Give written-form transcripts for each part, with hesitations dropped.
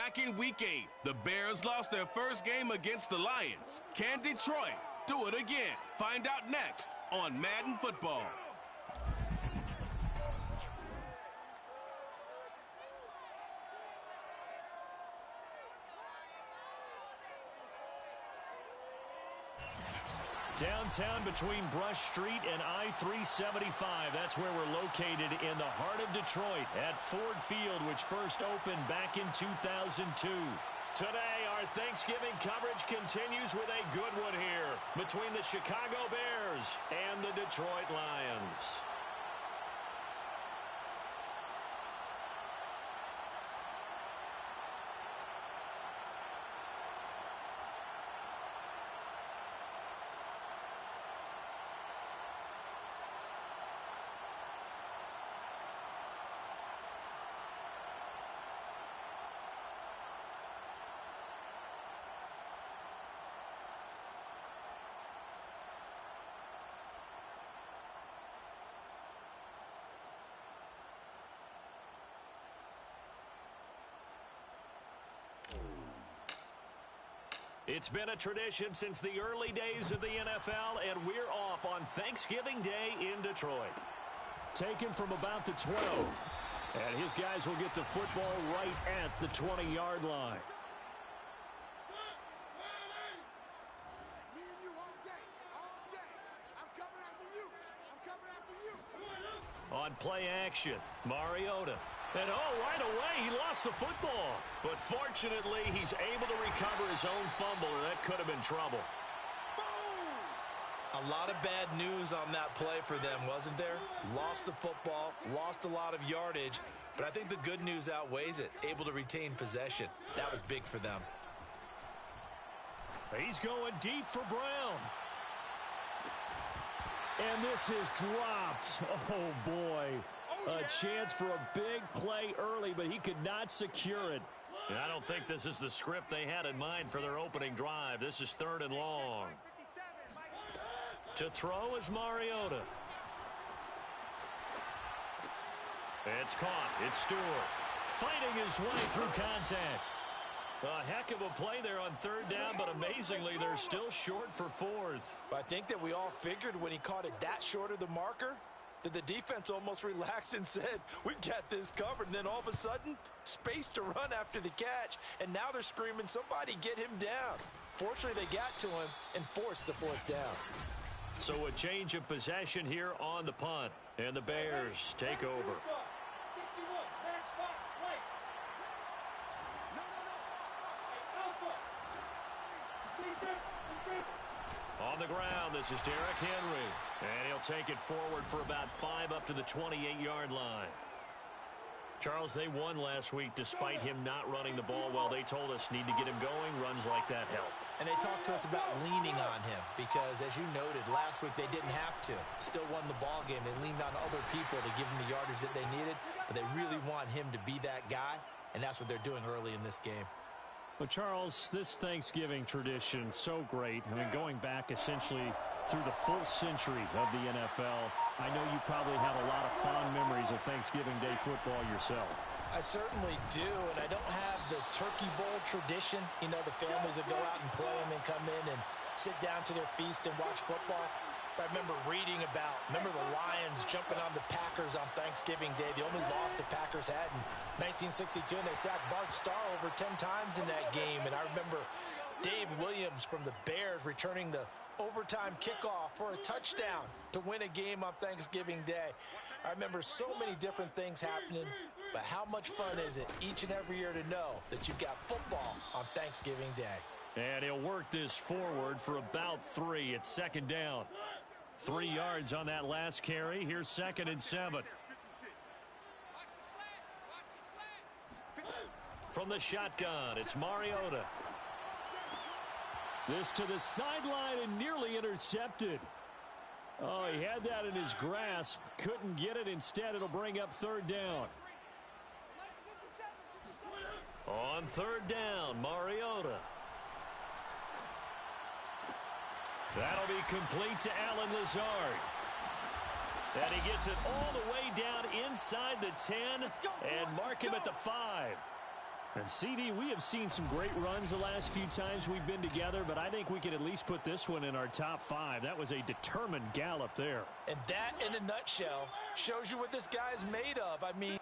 Back in Week 8, the Bears lost their first game against the Lions. Can Detroit do it again? Find out next on Madden Football. Downtown between Brush Street and I-375. That's where we're located in the heart of Detroit at Ford Field, which first opened back in 2002. Today, our Thanksgiving coverage continues with a good one here between the Chicago Bears and the Detroit Lions. It's been a tradition since the early days of the NFL, and we're off on Thanksgiving Day in Detroit. Taken from about the 12, and his guys will get the football right at the 20-yard line. On play action, Mariota. And right away, he lost the football. But fortunately, he's able to recover his own fumble, and that could have been trouble. A lot of bad news on that play for them, wasn't there? Lost the football, lost a lot of yardage, but I think the good news outweighs it. Able to retain possession. That was big for them. He's going deep for Brown. And this is dropped. Oh, boy. A chance for a big play early, but he could not secure it. And I don't think this is the script they had in mind for their opening drive. This is 3rd and long. To throw is Mariota. It's caught. It's Stewart. Fighting his way through contact. A heck of a play there on 3rd down, but amazingly, they're still short for 4th. I think that we all figured when he caught it that short of the marker, that the defense almost relaxed and said, we've got this covered. And then all of a sudden, space to run after the catch. And now they're screaming, somebody get him down. Fortunately, they got to him and forced the 4th down. So a change of possession here on the punt. And the Bears take over. On the ground, this is Derrick Henry. And he'll take it forward for about 5 up to the 28-yard line. Charles, they won last week despite him not running the ball well. They told us need to get him going. Runs like that help. And they talked to us about leaning on him because, as you noted, last week they didn't have to. Still won the ball game. They leaned on other people to give him the yardage that they needed, but they really want him to be that guy, and that's what they're doing early in this game. Well, Charles, this Thanksgiving tradition, so great. I mean, going back essentially through the full century of the NFL, I know you probably have a lot of fond memories of Thanksgiving Day football yourself. I certainly do, and I don't have the turkey bowl tradition. You know, the families that go out and play and then come in and sit down to their feast and watch football. But I remember reading about, the Lions jumping on the Packers on Thanksgiving Day. The only loss the Packers had in 1962, and they sacked Bart Starr over 10 times in that game. And I remember Dave Williams from the Bears returning the overtime kickoff for a touchdown to win a game on Thanksgiving Day. I remember so many different things happening, but how much fun is it each and every year to know that you've got football on Thanksgiving Day? And he'll work this forward for about 3. It's 2nd down. 3 yards on that last carry. Here's 2nd and 7. From the shotgun, it's Mariota. This to the sideline and nearly intercepted. Oh, he had that in his grasp. Couldn't get it. Instead, it'll bring up 3rd down. On 3rd down, Mariota. That'll be complete to Allen Lazard. And he gets it all the way down inside the 10 and mark him at the 5. And CD, we have seen some great runs the last few times we've been together, but I think we can at least put this one in our top 5. That was a determined gallop there. And that, in a nutshell, shows you what this guy's made of. I mean,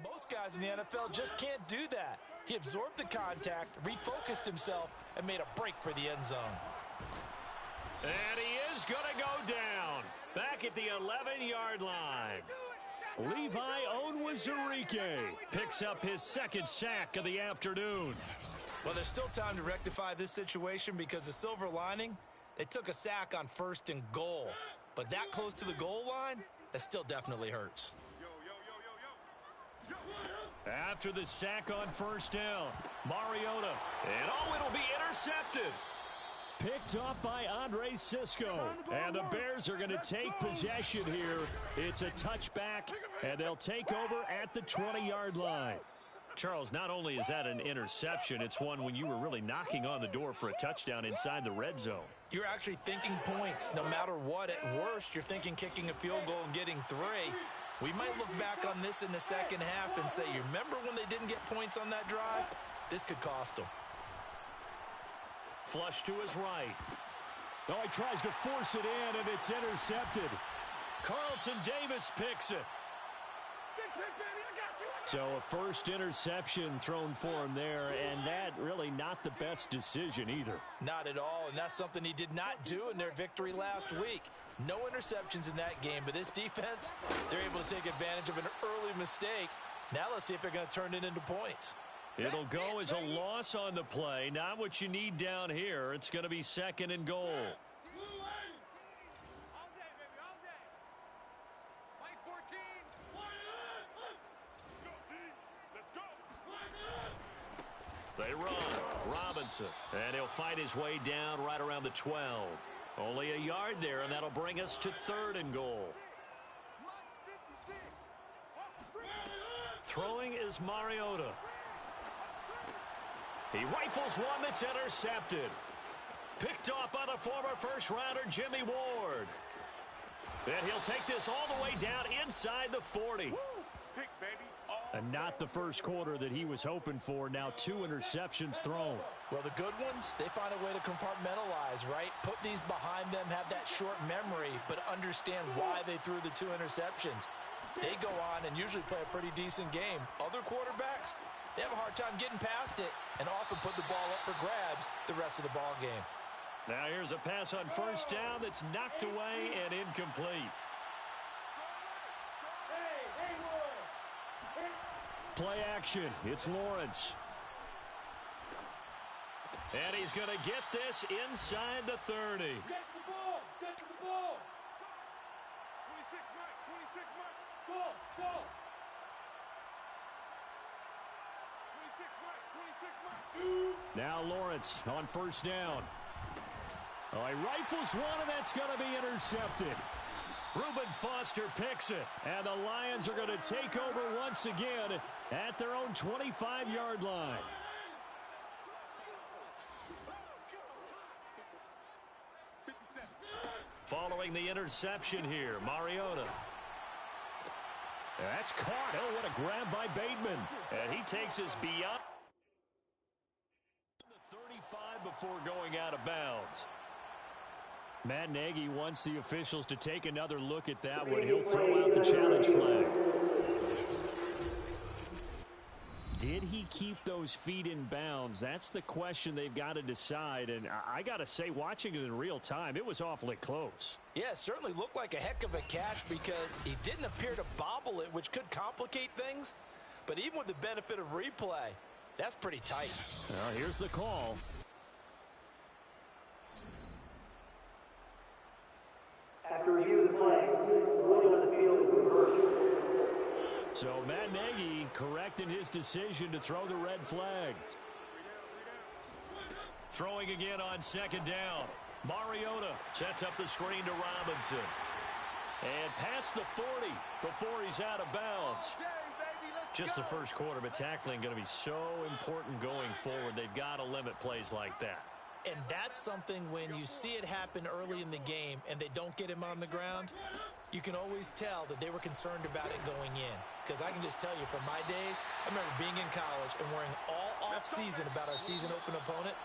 most guys in the NFL just can't do that. He absorbed the contact, refocused himself, and made a break for the end zone. And he is going to go down. Back at the 11-yard line. Levi Onwuzurike picks up his second sack of the afternoon. Well, there's still time to rectify this situation because the silver lining, they took a sack on 1st and goal. But that close to the goal line, that still definitely hurts. After the sack on first down, Mariota. And it'll be intercepted. Picked off by Andre Sisco. And the Bears are going to take possession here. It's a touchback, and they'll take over at the 20-yard line. Charles, not only is that an interception, it's one when you were really knocking on the door for a touchdown inside the red zone. You're actually thinking points. No matter what, at worst, you're thinking kicking a field goal and getting 3. We might look back on this in the second half and say, you remember when they didn't get points on that drive? This could cost them. Flush to his right. Oh, he tries to force it in, and it's intercepted. Carlton Davis picks it. So a first interception thrown for him there, and that really not the best decision either. Not at all, and that's something he did not do in their victory last week. No interceptions in that game, but this defense, they're able to take advantage of an early mistake. Now let's see if they're going to turn it into points. It'll go as a loss on the play. Not what you need down here. It's going to be 2nd and goal. They run. Robinson. And he'll fight his way down right around the 12. Only a yard there, and that'll bring us to 3rd and goal. Throwing is Mariota. He rifles one that's intercepted. Picked off by the former first-rounder Jimmy Ward. And he'll take this all the way down inside the 40. And not the first quarter that he was hoping for. Now 2 interceptions thrown. Well, the good ones, they find a way to compartmentalize, right? Put these behind them, have that short memory, but understand why they threw the 2 interceptions. They go on and usually play a pretty decent game. Other quarterbacks, they have a hard time getting past it and often put the ball up for grabs the rest of the ball game. Now here's a pass on first down that's knocked away and incomplete. Play action. It's Lawrence. And he's going to get this inside the 30. Get the ball. Get the ball. 26, Mike. 26, Mike. Ball. Ball. 26, Mike. 26, Mike. Now Lawrence on first down. Oh, he rifles one, and that's going to be intercepted. Reuben Foster picks it. And the Lions are going to take over once again at their own 25-yard line. Following the interception here, Mariota. That's caught. Oh, what a grab by Bateman. And he takes us beyond the 35 before going out of bounds. Matt Nagy wants the officials to take another look at that one. He'll throw out the challenge flag. Did he keep those feet in bounds? That's the question they've got to decide. And I got to say, watching it in real time, it was awfully close. Yeah, it certainly looked like a heck of a catch because he didn't appear to bobble it, which could complicate things. But even with the benefit of replay, that's pretty tight. Well, here's the call. After review of the play, ruling on the field is reversed. So Matt Nagy correcting his decision to throw the red flag. Throwing again on second down. Mariota sets up the screen to Robinson. And past the 40 before he's out of bounds. Just the first quarter, but tackling going to be so important going forward. They've got to limit plays like that. And that's something when you see it happen early in the game and they don't get him on the ground, you can always tell that they were concerned about it going in. Because I can just tell you from my days, I remember being in college and worrying all off-season about our season open opponent,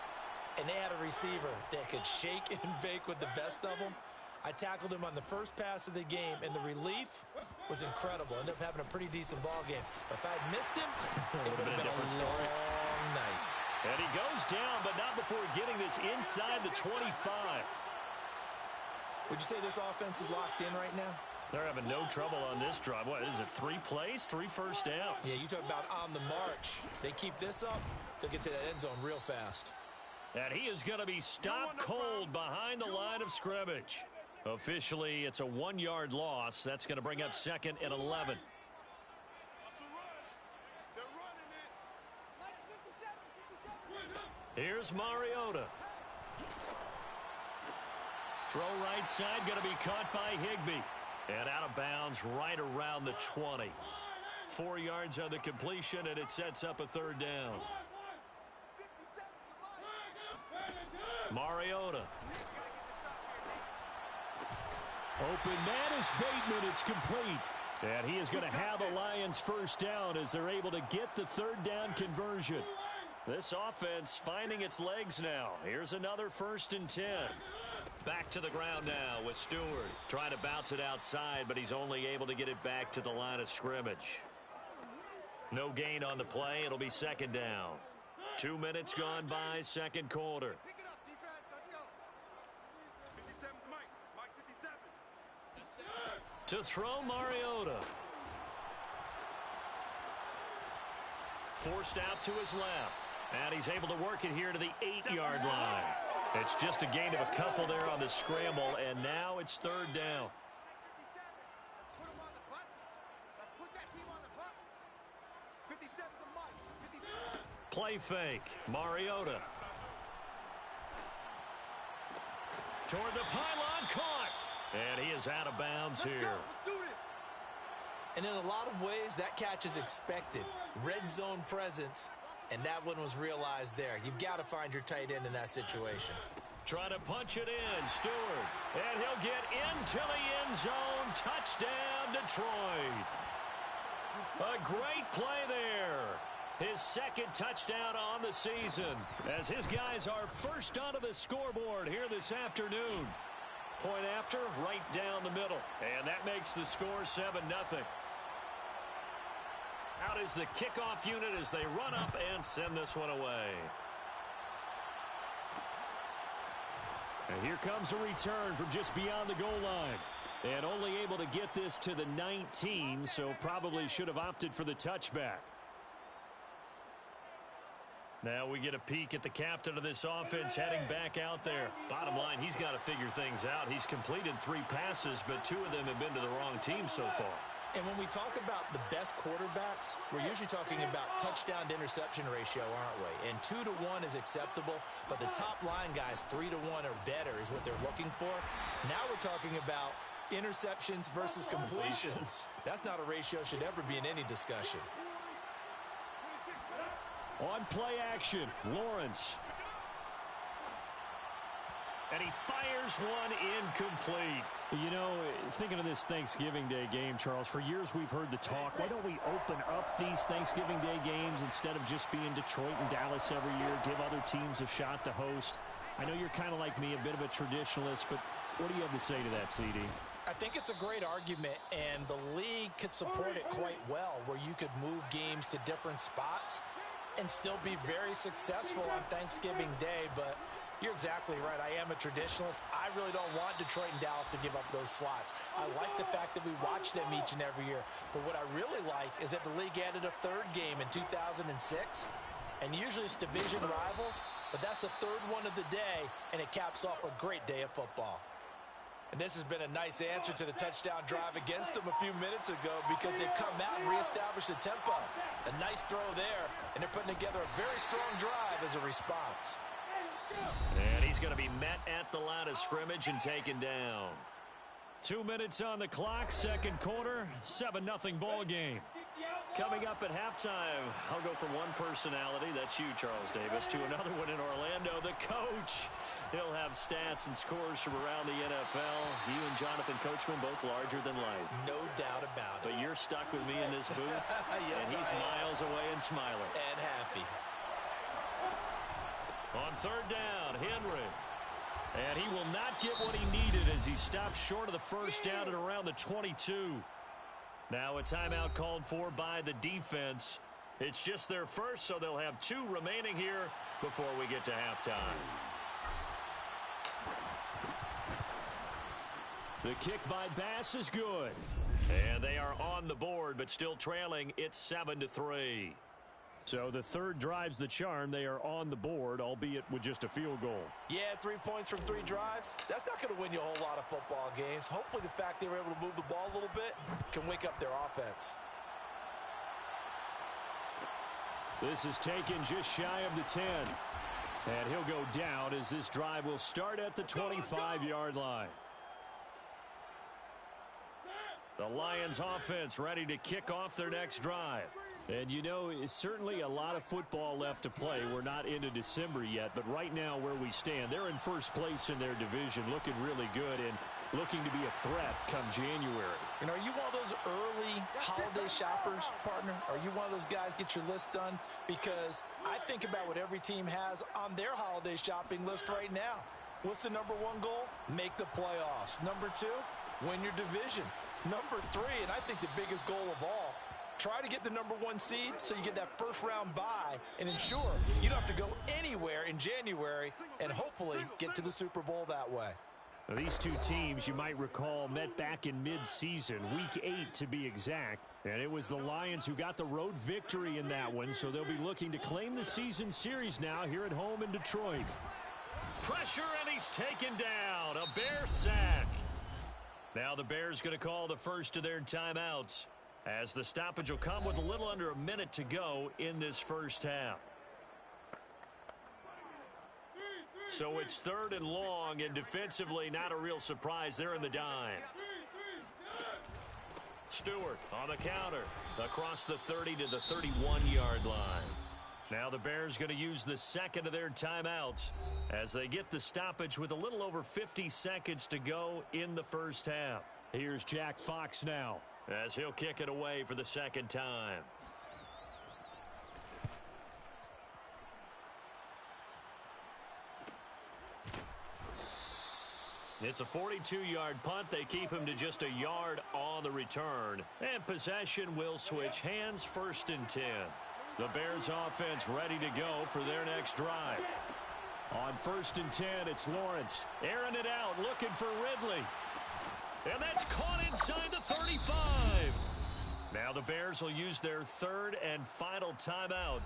and they had a receiver that could shake and bake with the best of them. I tackled him on the first pass of the game, and the relief was incredible. Ended up having a pretty decent ball game. But if I had missed him, it would have been a long night. And he goes down, but not before getting this inside the 25. Would you say this offense is locked in right now? They're having no trouble on this drive. What is it, 3 plays, 3 first downs? Yeah, you talk about on the march. They keep this up, they'll get to that end zone real fast. And he is going to be stopped cold behind the line of scrimmage. Officially, it's a 1-yard loss. That's going to bring up 2nd and 11. Here's Mariota. Throw right side, going to be caught by Higbee. And out of bounds right around the 20. 4 yards on the completion, and it sets up a 3rd down. Mariota. Open man is Bateman. It's complete. And he is going to have the Lions 1st down as they're able to get the 3rd down conversion. This offense finding its legs now. Here's another 1st and 10. Back to the ground now with Stewart. Trying to bounce it outside, but he's only able to get it back to the line of scrimmage. No gain on the play. It'll be 2nd down. 2 minutes gone by, 2nd quarter. Pick it up, defense. Let's go. 57's Mike. Mike 57. To throw, Mariota. Forced out to his left. And he's able to work it here to the 8-yard line. It's just a gain of a couple there on the scramble, and now it's 3rd down. 57. Let's put him on the buses. Let's put that team on the bus. 57's the Mike. 57. Play fake. Mariota. Toward the pylon, caught. And he is out of bounds here. Let's do this. And in a lot of ways, that catch is expected. Red zone presence, and that one was realized there. You've got to find your tight end in that situation. Trying to punch it in, Stewart. And he'll get into the end zone. Touchdown, Detroit. A great play there. His 2nd touchdown on the season as his guys are first onto the scoreboard here this afternoon. Point after, right down the middle. And that makes the score 7-0. Out is the kickoff unit as they run up and send this one away. And here comes a return from just beyond the goal line. And only able to get this to the 19, so probably should have opted for the touchback. Now we get a peek at the captain of this offense heading back out there. Bottom line, he's got to figure things out. He's completed 3 passes, but 2 of them have been to the wrong team so far. And when we talk about the best quarterbacks, we're usually talking about touchdown to interception ratio, aren't we? And 2 to 1 is acceptable, but the top line guys 3 to 1 or better is what they're looking for. Now we're talking about interceptions versus completions. That's not a ratio should ever be in any discussion. On play action, Lawrence. And he fires one incomplete. You know, thinking of this Thanksgiving Day game, Charles, for years we've heard the talk, why don't we open up these Thanksgiving Day games instead of just being Detroit and Dallas every year, give other teams a shot to host? I know you're kind of like me, a bit of a traditionalist, but what do you have to say to that, CD? I think it's a great argument, and the league could support it quite well, where you could move games to different spots and still be very successful on Thanksgiving Day. But you're exactly right. I am a traditionalist. I really don't want Detroit and Dallas to give up those slots. I like the fact that we watch them each and every year. But what I really like is that the league added a 3rd game in 2006. And usually it's division rivals, but that's the 3rd one of the day, and it caps off a great day of football. And this has been a nice answer to the touchdown drive against them a few minutes ago, because they've come out and reestablished the tempo. A nice throw there, and they're putting together a very strong drive as a response. And he's going to be met at the line of scrimmage and taken down. 2 minutes on the clock, 2nd quarter, 7-0 ball game. Coming up at halftime, I'll go from one personality, that's you, Charles Davis, to another one in Orlando, the coach. He'll have stats and scores from around the NFL. You and Jonathan Coachman, both larger than life. No doubt about it. But you're stuck with me in this booth, yes, and he's miles away and smiling. And happy. On 3rd down, Henry. And he will not get what he needed as he stops short of the 1st down at around the 22. Now a timeout called for by the defense. It's just their first, so they'll have 2 remaining here before we get to halftime. The kick by Bass is good. And they are on the board, but still trailing. It's 7-3. So the third drive's the charm. They are on the board, albeit with just a field goal. Yeah, 3 points from 3 drives. That's not going to win you a whole lot of football games. Hopefully the fact they were able to move the ball a little bit can wake up their offense. This is taken just shy of the 10. And he'll go down as this drive will start at the 25-yard line. The Lions offense ready to kick off their next drive. And you know, it's certainly a lot of football left to play. We're not into December yet, but right now where we stand, they're in first place in their division, looking really good and looking to be a threat come January. And are you one of those early holiday shoppers, partner? Are you one of those guys get your list done? Because I think about what every team has on their holiday shopping list right now. What's the number 1 goal? Make the playoffs. Number 2, win your division. Number 3, and I think the biggest goal of all, try to get the number 1 seed so you get that first-round bye and ensure you don't have to go anywhere in January and hopefully get to the Super Bowl that way. Now, these two teams, you might recall, met back in mid-season, Week 8 to be exact. And it was the Lions who got the road victory in that one, so they'll be looking to claim the season series now here at home in Detroit. Pressure, and he's taken down. A Bear sack. Now the Bears going to call the first of their timeouts, as the stoppage will come with a little under a minute to go in this first half. So it's 3rd and long, and defensively not a real surprise. They're in the dime. Stewart on the counter across the 30 to the 31-yard line. Now the Bears going to use the second of their timeouts as they get the stoppage with a little over 50 seconds to go in the first half. Here's Jack Fox now, as he'll kick it away for the second time. It's a 42-yard punt. They keep him to just a yard on the return. And possession will switch hands, 1st and 10. The Bears offense ready to go for their next drive. On 1st and 10, it's Lawrence. Airing it out, looking for Ridley. And that's caught inside the 35. Now the Bears will use their 3rd and final timeout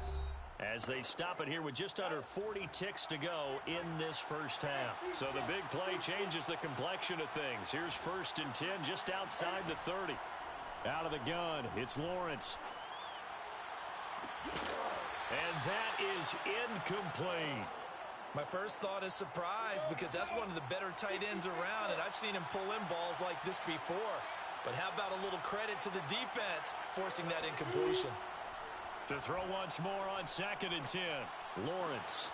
as they stop it here with just under 40 ticks to go in this first half. So the big play changes the complexion of things. Here's 1st and 10 just outside the 30. Out of the gun, it's Lawrence. And that is incomplete. My first thought is surprise, because that's one of the better tight ends around, and I've seen him pull in balls like this before. But how about a little credit to the defense forcing that incompletion? To throw once more on 2nd and 10. Lawrence.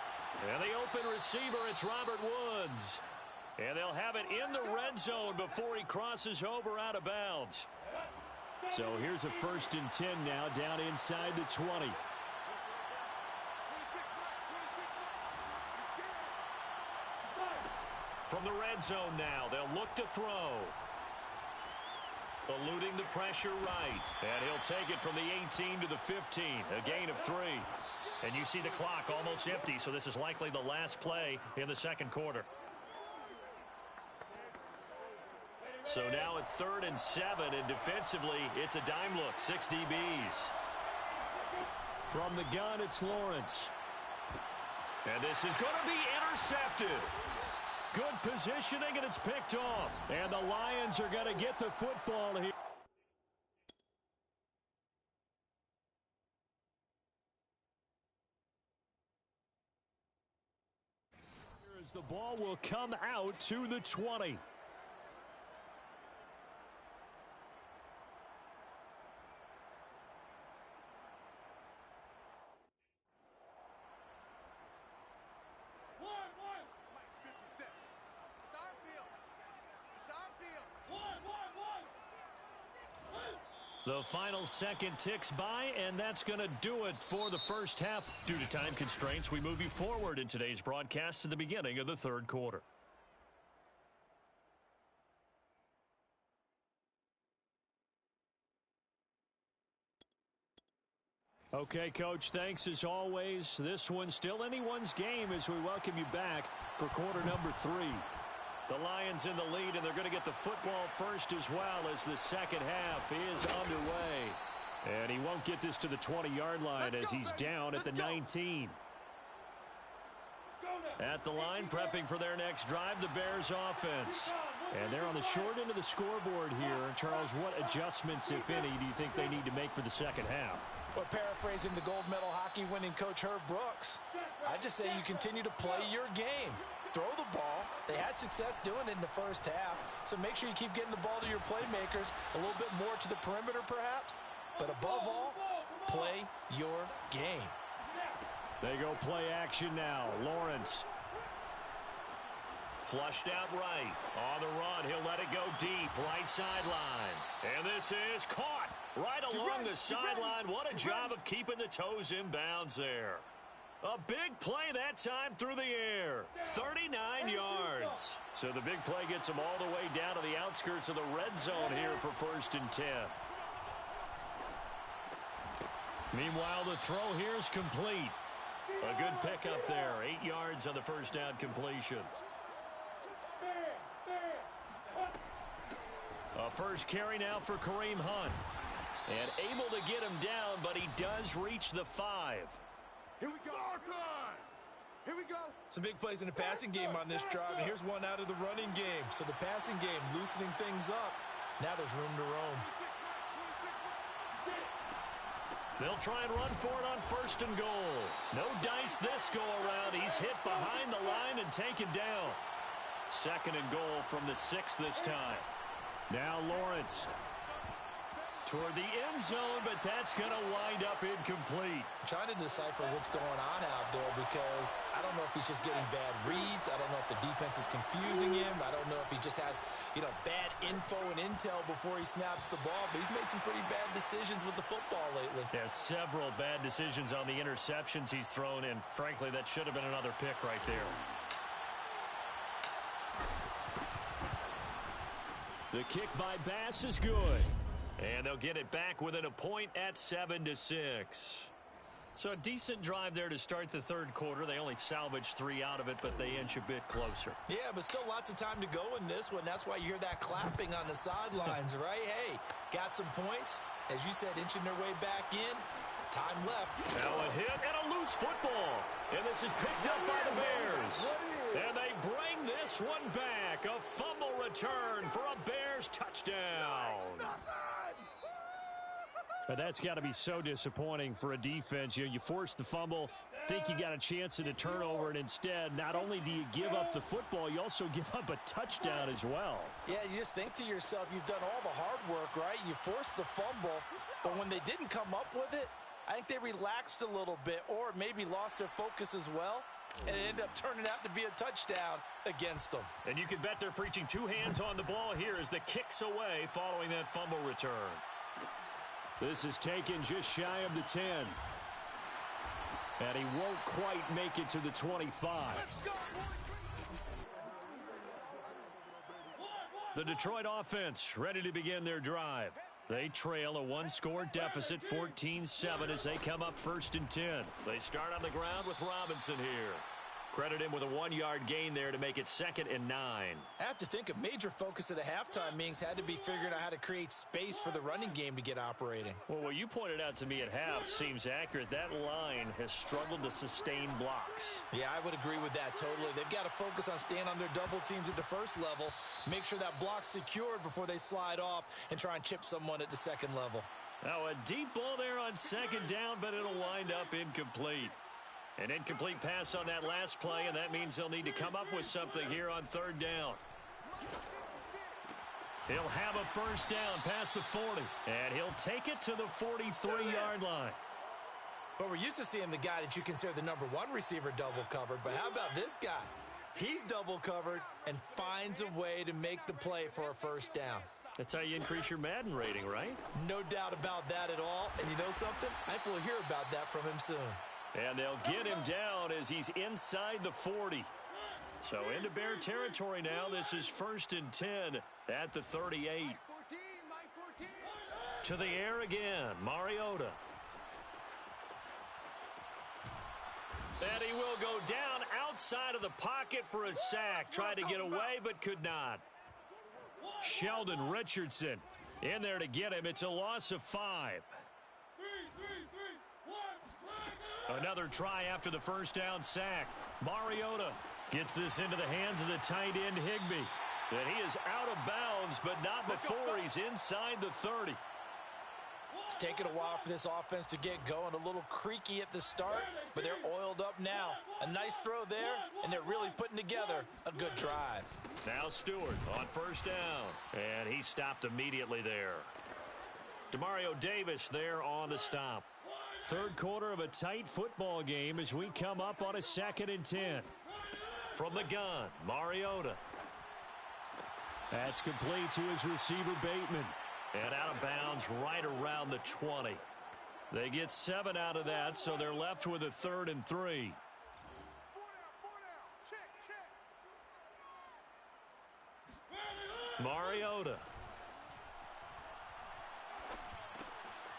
And the open receiver, it's Robert Woods. And they'll have it in the red zone before he crosses over out of bounds. So here's a 1st and 10 now, down inside the 20. From the red zone now, they'll look to throw. Eluding the pressure right. And he'll take it from the 18 to the 15. A gain of 3. And you see the clock almost empty, so this is likely the last play in the second quarter. So now at 3rd and 7, and defensively, it's a dime look, 6 DBs. From the gun, it's Lawrence. And this is going to be intercepted. Good positioning, and it's picked off. And the Lions are going to get the football here. As the ball will come out to the 20. The final second ticks by, and that's going to do it for the first half. Due to time constraints, we move you forward in today's broadcast to the beginning of the third quarter. Okay, Coach, thanks as always. This one's still anyone's game as we welcome you back for quarter number 3. The Lions in the lead, and they're going to get the football first as well as the second half is underway. And he won't get this to the 20-yard line as he's down at the 19. At the line, prepping for their next drive, the Bears offense. And they're on the short end of the scoreboard here. Charles, what adjustments, if any, do you think they need to make for the second half? Well, paraphrasing the gold medal hockey winning coach Herb Brooks, I just say you continue to play your game. Throw the ball. They had success doing it in the first half, so make sure you keep getting the ball to your playmakers, a little bit more to the perimeter perhaps, but above all, play your game. They go play action now. Lawrence. Flushed out right. On the run, he'll let it go deep. Right sideline. And this is caught right along the sideline. What a job of keeping the toes in bounds there. A big play that time through the air. 39 yards. So the big play gets him all the way down to the outskirts of the red zone here for 1st and 10. Meanwhile, the throw here is complete. A good pickup there. 8 yards on the first down completion. A first carry now for Kareem Hunt. And able to get him down, but he does reach the 5. Here we go. Here we go. Some big plays in the passing game on this drive, and here's one out of the running game. So the passing game loosening things up. Now there's room to roam. They'll try and run for it on 1st and goal. No dice this go around. He's hit behind the line and taken down. 2nd and goal from the 6 this time. Now Lawrence toward the end zone, but that's going to wind up incomplete. I'm trying to decipher what's going on out there because I don't know if he's just getting bad reads. I don't know if the defense is confusing him. I don't know if he just has, bad info and intel before he snaps the ball. But he's made some pretty bad decisions with the football lately. Yeah, several bad decisions on the interceptions he's thrown, and frankly, that should have been another pick right there. The kick by Bass is good. And they'll get it back within a point at 7-6. So a decent drive there to start the 3rd quarter. They only salvaged 3 out of it, but they inch a bit closer. Yeah, but still lots of time to go in this one. That's why you hear that clapping on the sidelines, right? Hey, got some points. As you said, inching their way back in. Time left. Now a hit and a loose football. And this is picked up by the Bears. And they bring this one back. A fumble return for a Bears touchdown. But that's got to be so disappointing for a defense. You force the fumble, think you got a chance at a turnover, and instead, not only do you give up the football, you also give up a touchdown as well. Yeah, you just think to yourself, you've done all the hard work, right? You forced the fumble, but when they didn't come up with it, I think they relaxed a little bit or maybe lost their focus as well, and it ended up turning out to be a touchdown against them. And you can bet they're preaching 2 hands on the ball here as the kick's away following that fumble return. This is taken just shy of the 10. And he won't quite make it to the 25. The Detroit offense ready to begin their drive. They trail a 1-score deficit, 14-7, as they come up 1st and 10. They start on the ground with Robinson here. Credit him with a 1-yard gain there to make it 2nd and 9. I have to think a major focus of the halftime meetings had to be figuring out how to create space for the running game to get operating. Well, what you pointed out to me at half seems accurate. That line has struggled to sustain blocks. Yeah, I would agree with that totally. They've got to focus on staying on their double teams at the first level, make sure that block's secured before they slide off and try and chip someone at the second level. Now a deep ball there on 2nd down, but it'll wind up incomplete. An incomplete pass on that last play, and that means they'll need to come up with something here on 3rd down. He'll have a 1st down past the 40, and he'll take it to the 43-yard line. But we're used to seeing the guy that you consider the number 1 receiver double covered, but how about this guy? He's double covered and finds a way to make the play for a 1st down. That's how you increase your Madden rating, right? No doubt about that at all. And you know something? I think we'll hear about that from him soon. And they'll get him down as he's inside the 40. So into Bear territory now. This is 1st and 10 at the 38. To the air again, Mariota. And he will go down outside of the pocket for a sack. Tried to get away, but could not. Sheldon Richardson in there to get him. It's a loss of 5. Another try after the first down sack. Mariota gets this into the hands of the tight end Higbee. And he is out of bounds, but not before he's inside the 30. It's taken a while for this offense to get going. A little creaky at the start, but they're oiled up now. A nice throw there, and they're really putting together a good drive. Now Stewart on first down, and he stopped immediately there. Demario Davis there on the stop. Third quarter of a tight football game as we come up on a 2nd and 10. From the gun, Mariota. That's complete to his receiver, Bateman. And out of bounds right around the 20. They get 7 out of that, so they're left with a 3rd and 3. 4 down. Check. Mariota.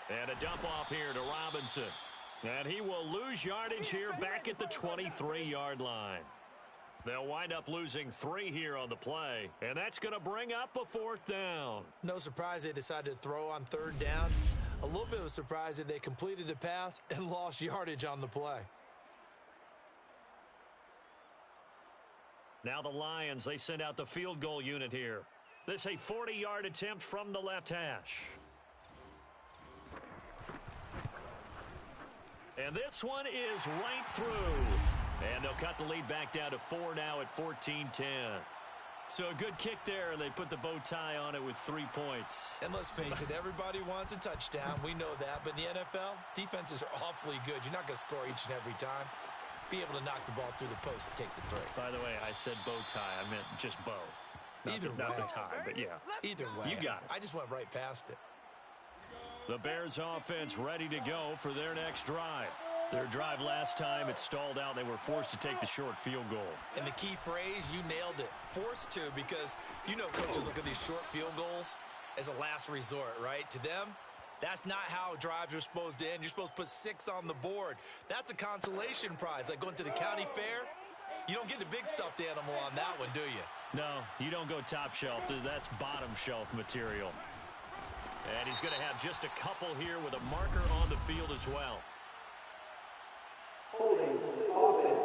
And a dump off here to Robinson. And he will lose yardage here back at the 23-yard line. They'll wind up losing 3 here on the play, and that's going to bring up a 4th down. No surprise they decided to throw on 3rd down. A little bit of a surprise that they completed the pass and lost yardage on the play. Now the Lions, they send out the field goal unit here. This a 40-yard attempt from the left hash. And this one is right through. And they'll cut the lead back down to 4 now at 14-10. So a good kick there, and they put the bow tie on it with 3 points. And let's face it, everybody wants a touchdown. We know that. But in the NFL, defenses are awfully good. You're not going to score each and every time. Be able to knock the ball through the post and take the 3. By the way, I said bow tie. I meant just bow. Not the tie, but yeah. Either way. You got it. I just went right past it. The Bears offense ready to go for their next drive. Their drive last time, it stalled out. They were forced to take the short field goal. And the key phrase, you nailed it. Forced to, because you know coaches look at these short field goals as a last resort, right? To them, that's not how drives are supposed to end. You're supposed to put 6 on the board. That's a consolation prize. Like going to the county fair, you don't get the big stuffed animal on that one, do you? No, you don't go top shelf. That's bottom shelf material. And he's going to have just a couple here with a marker on the field as well. Holding offense.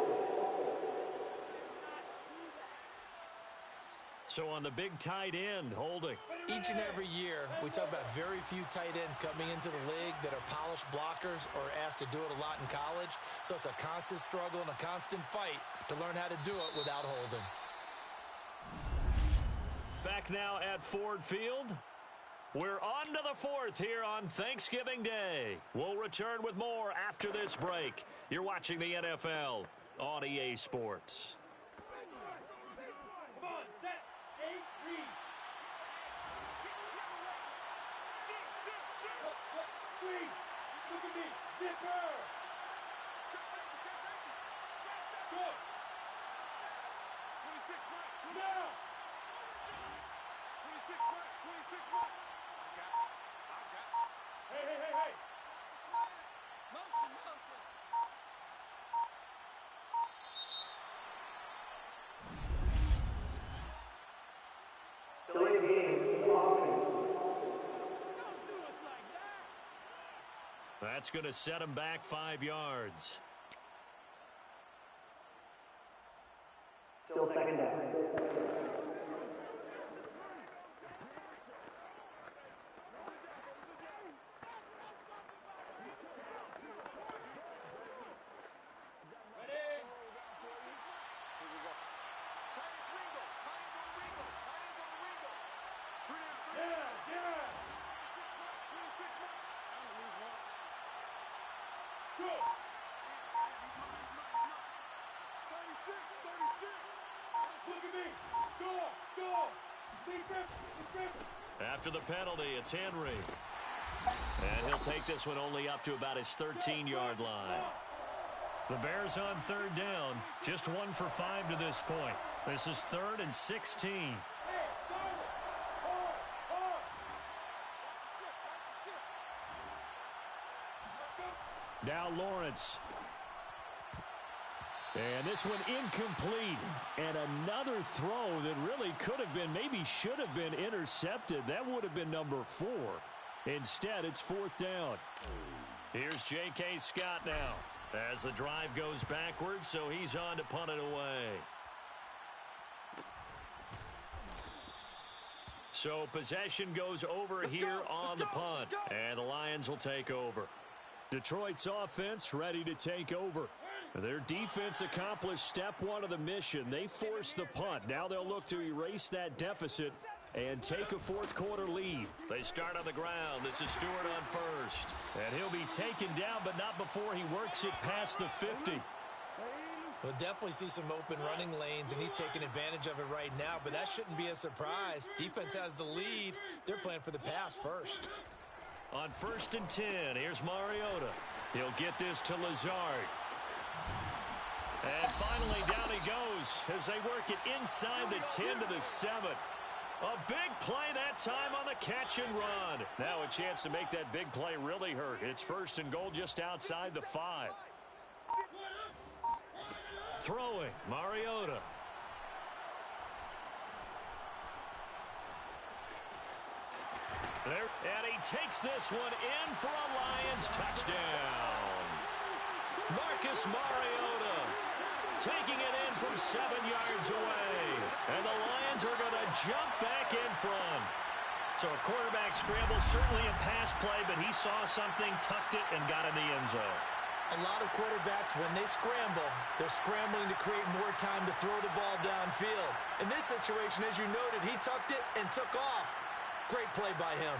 So on the big tight end, holding. Each and every year, we talk about very few tight ends coming into the league that are polished blockers or asked to do it a lot in college. So it's a constant struggle and a constant fight to learn how to do it without holding. Back now at Ford Field. We're on to the 4th here on Thanksgiving Day. We'll return with more after this break. You're watching the NFL on EA Sports. Come on, set, 8, read. Squeeze. Look at me. Zipper. Go. 26, Mike. Now. 26, Mike. 26, Mike. I got you. Hey. Motion. Delay the game. Offense. Don't do us like that. That's going to set him back 5 yards. Still 2nd down. After the penalty, it's Henry. And he'll take this one only up to about his 13-yard line. The Bears on 3rd down, just 1 for 5 to this point. This is 3rd and 16. Now Lawrence. And this one incomplete. And another throw that really could have been, maybe should have been intercepted. That would have been number 4. Instead, it's 4th down. Here's J.K. Scott now as the drive goes backwards, so he's on to punt it away. So possession goes over here on the punt, and the Lions will take over. Detroit's offense ready to take over. Their defense accomplished step one of the mission. They forced the punt. Now they'll look to erase that deficit and take a fourth-quarter lead. They start on the ground. This is Stewart on first. And he'll be taken down, but not before he works it past the 50. We'll definitely see some open running lanes, and he's taking advantage of it right now, but that shouldn't be a surprise. Defense has the lead. They're playing for the pass first. On 1st and 10, here's Mariota. He'll get this to Lazard. And finally, down he goes as they work it inside the 10 to the 7. A big play that time on the catch and run. Now a chance to make that big play really hurt. It's 1st and goal just outside the 5. Throwing, Mariota. There, and he takes this one in for a Lions touchdown. Marcus Mariota taking it in from 7 yards away. And the Lions are going to jump back in front. So a quarterback scramble, certainly a pass play, but he saw something, tucked it, and got in the end zone. A lot of quarterbacks, when they scramble, they're scrambling to create more time to throw the ball downfield. In this situation, as you noted, he tucked it and took off. Great play by him.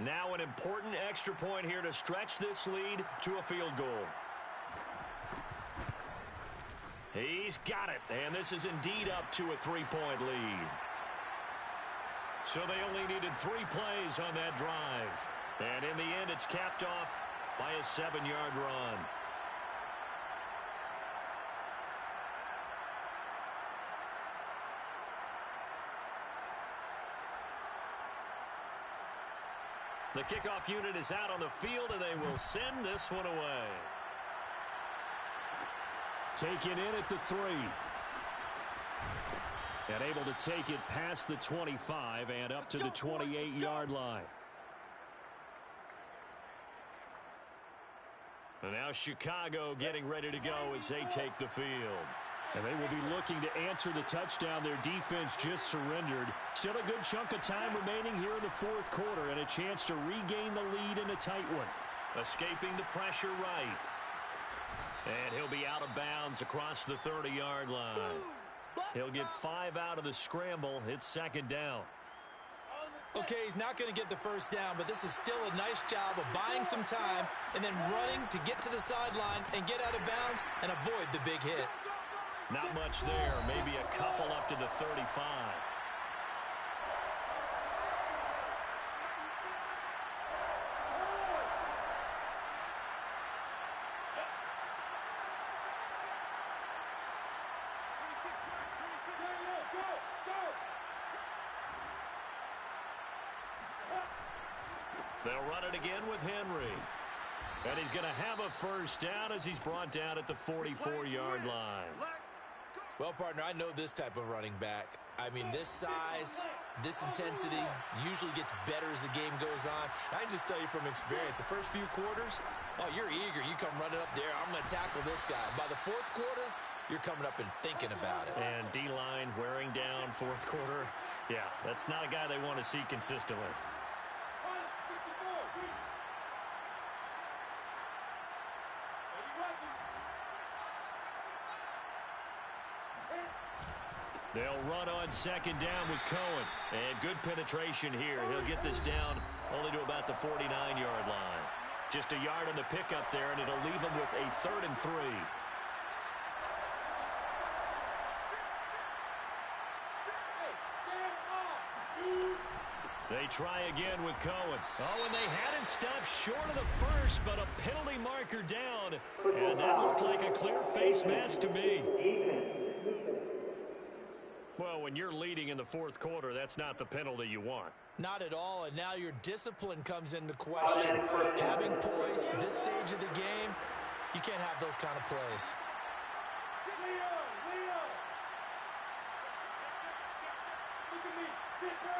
Now an important extra point here to stretch this lead to a field goal. He's got it, and this is indeed up to a 3-point lead. So they only needed 3 plays on that drive. And in the end, it's capped off by a 7-yard run. The kickoff unit is out on the field, and they will send this one away. Taken in at the 3. And able to take it past the 25 and up to the 28-yard line. And now Chicago getting ready to go as they take the field. And they will be looking to answer the touchdown their defense just surrendered. Still a good chunk of time remaining here in the fourth quarter and a chance to regain the lead in a tight one. Escaping the pressure right. And he'll be out of bounds across the 30-yard line. He'll get 5 out of the scramble. It's 2nd down. Okay, he's not going to get the first down, but this is still a nice job of buying some time and then running to get to the sideline and get out of bounds and avoid the big hit. Not much there. Maybe a couple up to the 35. They'll run it again with Henry. And he's going to have a first down as he's brought down at the 44-yard line. Well, partner, I know this type of running back. I mean, this size, this intensity usually gets better as the game goes on. I can just tell you from experience, the first few quarters, oh, you're eager. You come running up there, I'm going to tackle this guy. By the fourth quarter, you're coming up and thinking about it. And D-line wearing down fourth quarter. Yeah, that's not a guy they want to see consistently. They'll run on 2nd down with Cohen. And good penetration here. He'll get this down only to about the 49-yard line. Just a yard on the pickup there, and it'll leave him with a 3rd and 3. They try again with Cohen. Oh, and they had him stopped short of the first, but a penalty marker down. And that looked like a clear face mask to me. Well, when you're leading in the fourth quarter, that's not the penalty you want. Not at all, and now your discipline comes into question. Having poise this stage of the game, you can't have those kind of plays. Look at me. Sit down.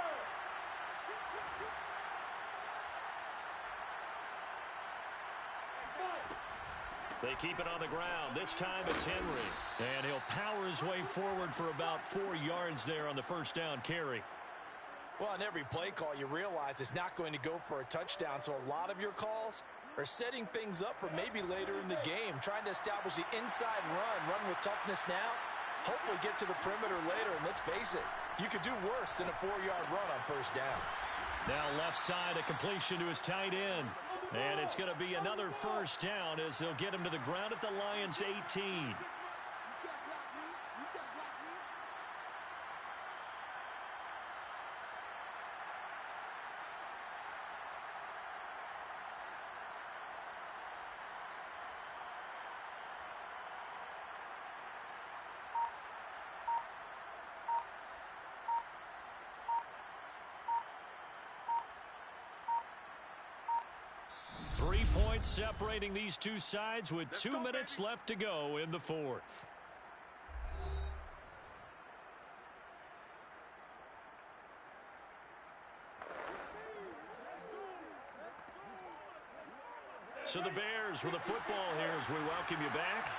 They keep it on the ground. This time it's Henry. And he'll power his way forward for about 4 yards there on the first down carry. Well, on every play call, you realize it's not going to go for a touchdown, so a lot of your calls are setting things up for maybe later in the game, trying to establish the inside run with toughness now, hopefully get to the perimeter later, and let's face it, you could do worse than a 4-yard run on first down. Now left side, a completion to his tight end. And it's going to be another first down as they'll get him to the ground at the Lions' 18. 3 points separating these two sides with 2 minutes left to go in the fourth. So the Bears with the football here as we welcome you back.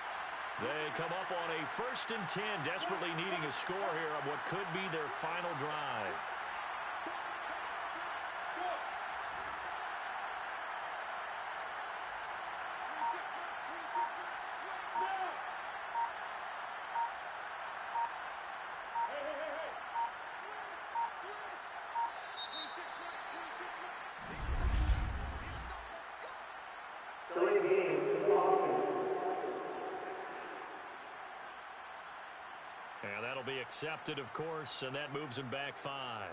They come up on a 1st and 10, desperately needing a score here on what could be their final drive. And that'll be accepted, of course, and that moves him back 5.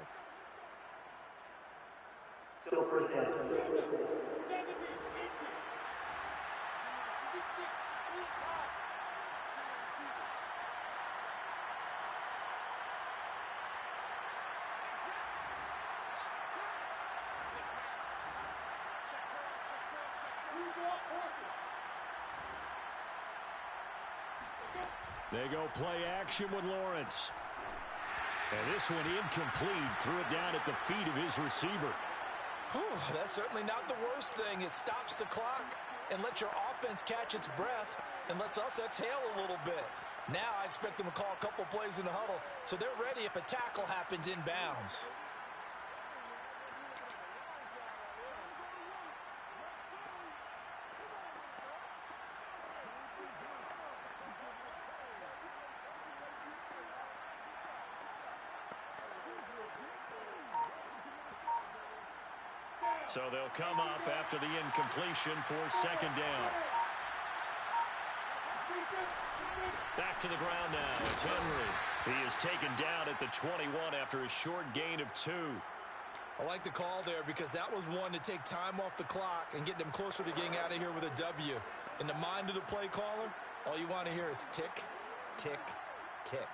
Still first down. They go play action with Lawrence. And this one incomplete. Threw it down at the feet of his receiver. Whew, that's certainly not the worst thing. It stops the clock and lets your offense catch its breath and lets us exhale a little bit. Now I expect them to call a couple plays in the huddle so they're ready if a tackle happens inbounds. So they'll come up after the incompletion for 2nd down. Back to the ground now. It's Henry. He is taken down at the 21 after a short gain of 2. I like the call there because that was one to take time off the clock and get them closer to getting out of here with a W. In the mind of the play caller, all you want to hear is tick, tick, tick.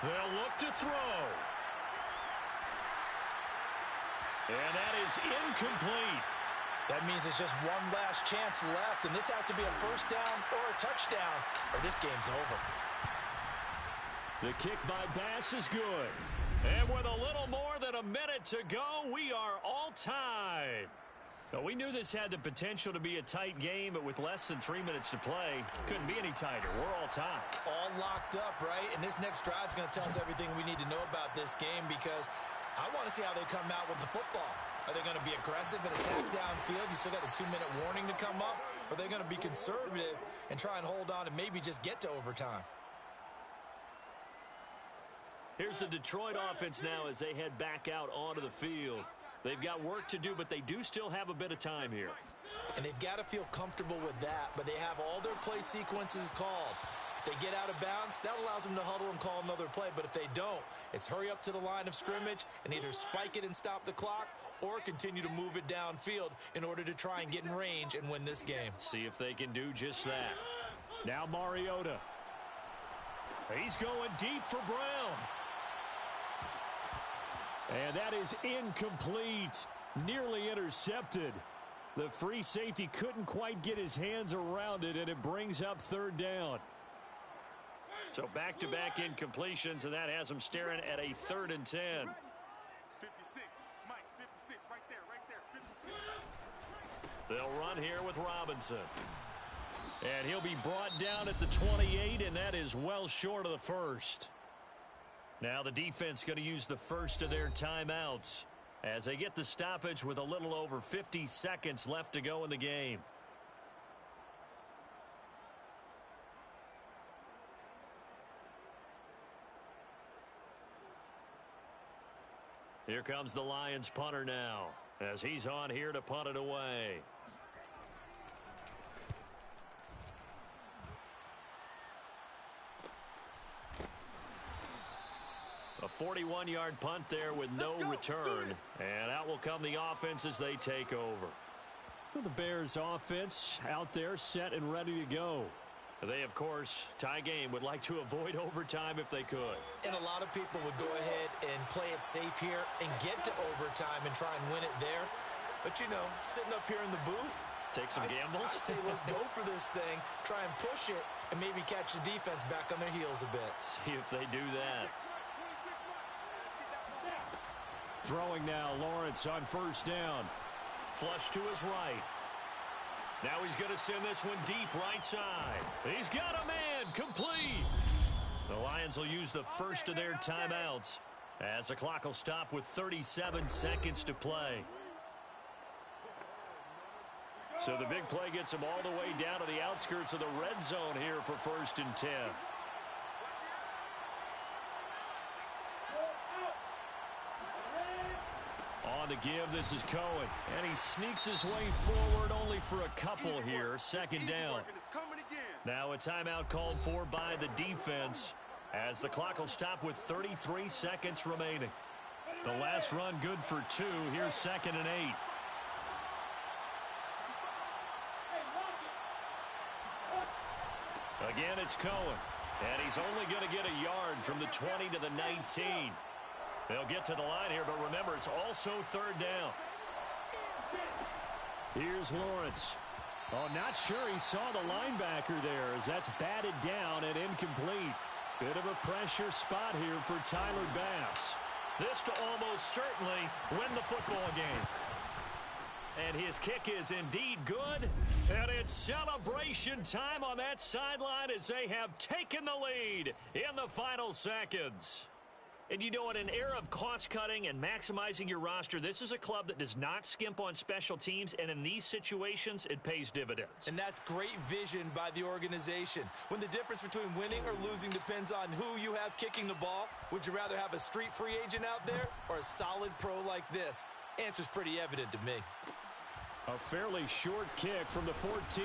They'll look to throw. And that is incomplete. That means it's just one last chance left, and this has to be a first down or a touchdown, or this game's over. The kick by Bass is good. And with a little more than a minute to go, we are all tied. Now, we knew this had the potential to be a tight game, but with less than 3 minutes to play, couldn't be any tighter. We're all tied. All locked up, right? And this next drive is going to tell us everything we need to know about this game because I want to see how they come out with the football. Are they going to be aggressive and attack downfield? You still got a 2-minute warning to come up? Or are they going to be conservative and try and hold on and maybe just get to overtime? Here's the Detroit offense now as they head back out onto the field. They've got work to do, but they do still have a bit of time here. And they've got to feel comfortable with that, but they have all their play sequences called. If they get out of bounds, that allows them to huddle and call another play. But if they don't, it's hurry up to the line of scrimmage and either spike it and stop the clock or continue to move it downfield in order to try and get in range and win this game. See if they can do just that. Now Mariota. He's going deep for Brown. And that is incomplete. Nearly intercepted. The free safety couldn't quite get his hands around it, and it brings up third down. So back-to-back incompletions, and that has them staring at a 3rd and 10. 56, Mike, 56, right there, 56. They'll run here with Robinson. And he'll be brought down at the 28, and that is well short of the first. Now the defense going to use the first of their timeouts as they get the stoppage with a little over 50 seconds left to go in the game. Here comes the Lions punter now as he's on here to punt it away. A 41-yard punt there with no return. And out will come the offense as they take over. The Bears offense out there set and ready to go. They, of course, tie game, would like to avoid overtime if they could. And a lot of people would go ahead and play it safe here and get to overtime and try and win it there. But, you know, sitting up here in the booth, take some gambles. I say let's go for this thing, try and push it, and maybe catch the defense back on their heels a bit. See if they do that. Throwing now, Lawrence on first down. Flush to his right. Now he's going to send this one deep right side. He's got a man, complete. The Lions will use the first of their timeouts as the clock will stop with 37 seconds to play. So the big play gets them all the way down to the outskirts of the red zone here for 1st and 10. On the give, this is Cohen. And he sneaks his way forward only for a couple here. 2nd down. Now a timeout called for by the defense as the clock will stop with 33 seconds remaining. The last run good for 2. Here's 2nd and 8. Again, it's Cohen. And he's only going to get a yard from the 20 to the 19. They'll get to the line here, but remember, it's also 3rd down. Here's Lawrence. Oh, not sure he saw the linebacker there as that's batted down and incomplete. Bit of a pressure spot here for Tyler Bass. This to almost certainly win the football game. And his kick is indeed good. And it's celebration time on that sideline as they have taken the lead in the final seconds. And you know, in an era of cost-cutting and maximizing your roster, this is a club that does not skimp on special teams, and in these situations, it pays dividends. And that's great vision by the organization. When the difference between winning or losing depends on who you have kicking the ball, would you rather have a street free agent out there or a solid pro like this? Answer's pretty evident to me. A fairly short kick from the 14.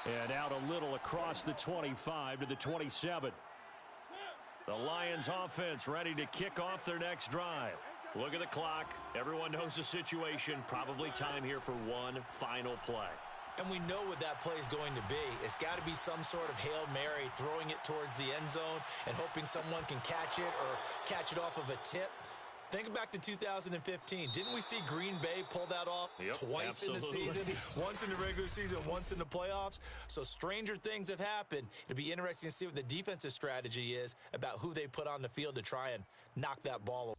And out a little across the 25 to the 27. The Lions offense ready to kick off their next drive. Look at the clock. Everyone knows the situation. Probably time here for one final play. And we know what that play is going to be. It's got to be some sort of Hail Mary, throwing it towards the end zone and hoping someone can catch it or catch it off of a tip. Think back to 2015. Didn't we see Green Bay pull that off twice in the season? Once in the regular season, once in the playoffs. So stranger things have happened. It'll be interesting to see what the defensive strategy is about who they put on the field to try and knock that ball away.